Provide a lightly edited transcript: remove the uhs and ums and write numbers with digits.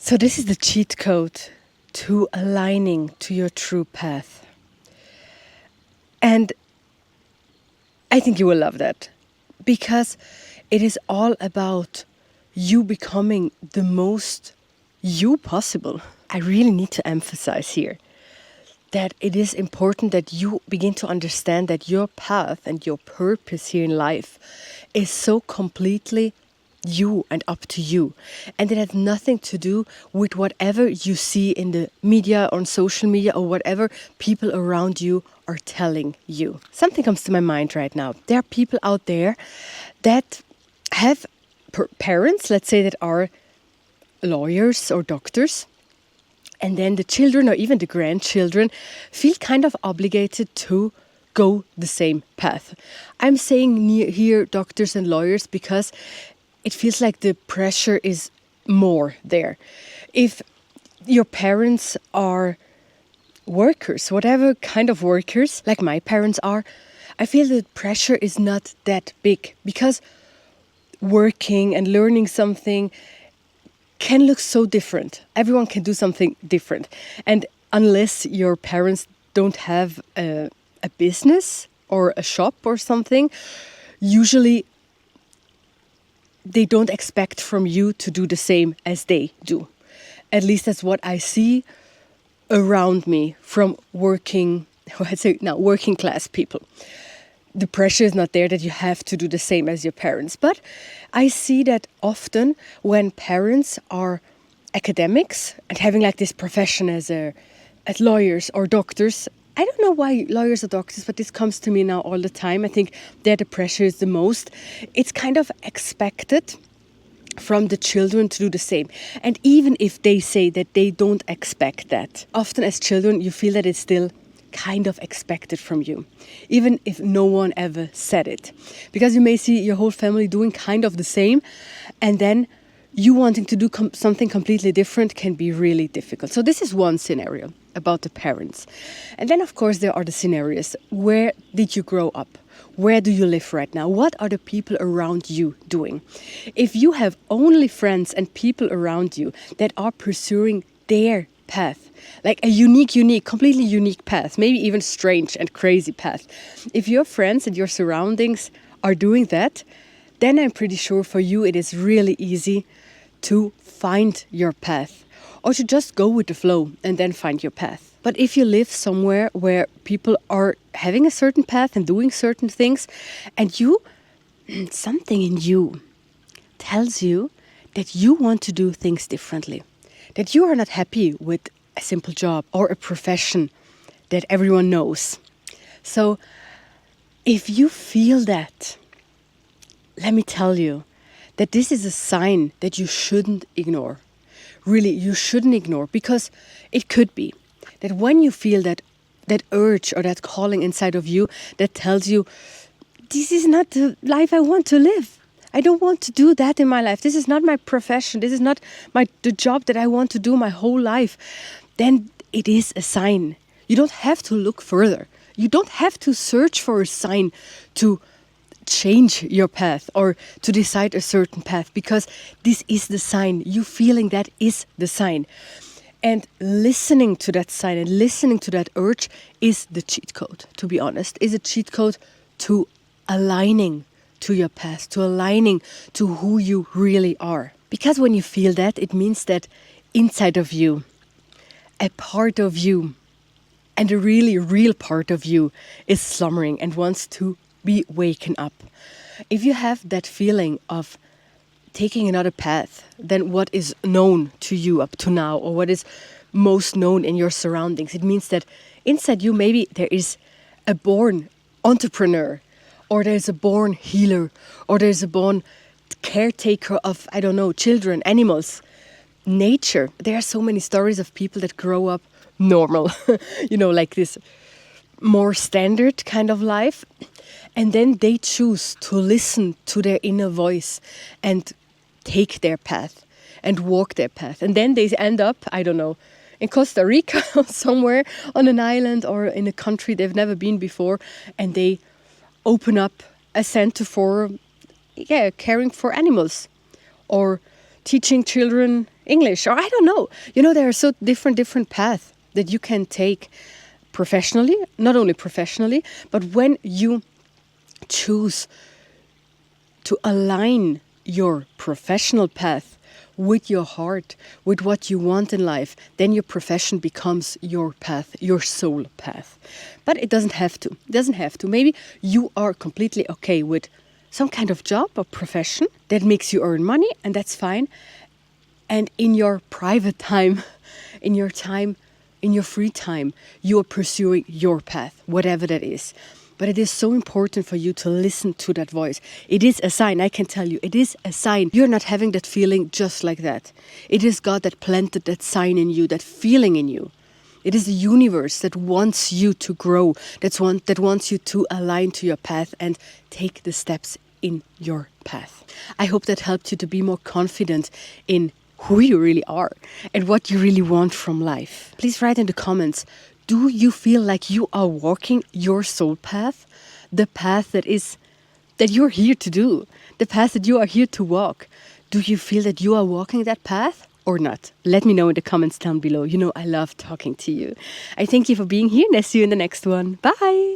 So this is the cheat code to aligning to your true path. And I think you will love that, because it is all about you becoming the most you possible. I really need to emphasize here that it is important that you begin to understand that your path and your purpose here in life is so completely you and up to you. And it has nothing to do with whatever you see in the media, on social media, or whatever people around you are telling you. Something comes to my mind right now. There are people out there that have parents, let's say, that are lawyers or doctors. And then the children or even the grandchildren feel kind of obligated to go the same path. I'm saying here doctors and lawyers because it feels like the pressure is more there. If your parents are workers, whatever kind of workers, like my parents are, I feel the pressure is not that big, because working and learning something can look so different. Everyone can do something different. And unless your parents don't have a business or a shop or something, usually they don't expect from you to do the same as they do. At least that's what I see around me from working class people. The pressure is not there that you have to do the same as your parents. But I see that often when parents are academics and having like this profession as lawyers or doctors, I don't know why lawyers or doctors, but this comes to me now all the time. I think there the pressure is the most. It's kind of expected from the children to do the same. And even if they say that they don't expect that, often as children you feel that it's still kind of expected from you, even if no one ever said it. Because you may see your whole family doing kind of the same, and then you wanting to do something completely different can be really difficult. So this is one scenario about the parents. And then of course there are the scenarios. Where did you grow up? Where do you live right now? What are the people around you doing? If you have only friends and people around you that are pursuing their path, like a completely unique path, maybe even strange and crazy path. If your friends and your surroundings are doing that, then I'm pretty sure for you it is really easy to find your path, or to just go with the flow and then find your path. But if you live somewhere where people are having a certain path and doing certain things, and something in you tells you that you want to do things differently, that you are not happy with a simple job or a profession that everyone knows. So if you feel that, let me tell you that this is a sign that you shouldn't ignore. Really, you shouldn't ignore, because it could be that when you feel that urge or that calling inside of you that tells you, this is not the life I want to live. I don't want to do that in my life. This is not my profession. This is not the job that I want to do my whole life. Then it is a sign. You don't have to look further. You don't have to search for a sign to change your path or to decide a certain path, because this is the sign. You feeling that is the sign. And listening to that sign and listening to that urge is the cheat code, to be honest, is a cheat code to aligning to your past, to aligning to who you really are. Because when you feel that, it means that inside of you, a part of you, and a really real part of you, is slumbering and wants to be waken up. If you have that feeling of taking another path than what is known to you up to now, or what is most known in your surroundings, it means that inside you maybe there is a born entrepreneur, or there's a born healer, or there's a born caretaker of, I don't know, children, animals, nature. There are so many stories of people that grow up normal, like this more standard kind of life. And then they choose to listen to their inner voice and take their path and walk their path. And then they end up, I don't know, in Costa Rica or somewhere on an island or in a country they've never been before, and they open up a center for caring for animals, or teaching children English, or I don't know. There are so different paths that you can take professionally, not only professionally, but when you choose to align your professional path with your heart, with what you want in life, then your profession becomes your path, your soul path. But it doesn't have to. It doesn't have to. Maybe you are completely okay with some kind of job or profession that makes you earn money, and that's fine. And in your private time, in your free time, you are pursuing your path, whatever that is. But it is so important for you to listen to that voice. It is a sign, I can tell you, it is a sign. You're not having that feeling just like that. It is God that planted that sign in you, that feeling in you. It is the universe that wants you to grow, that wants you to align to your path and take the steps in your path. I hope that helped you to be more confident in who you really are and what you really want from life. Please write in the comments, do you feel like you are walking your soul path? The path that you're here to do, the path that you are here to walk. Do you feel that you are walking that path or not? Let me know in the comments down below. I love talking to you. I thank you for being here and I see you in the next one. Bye.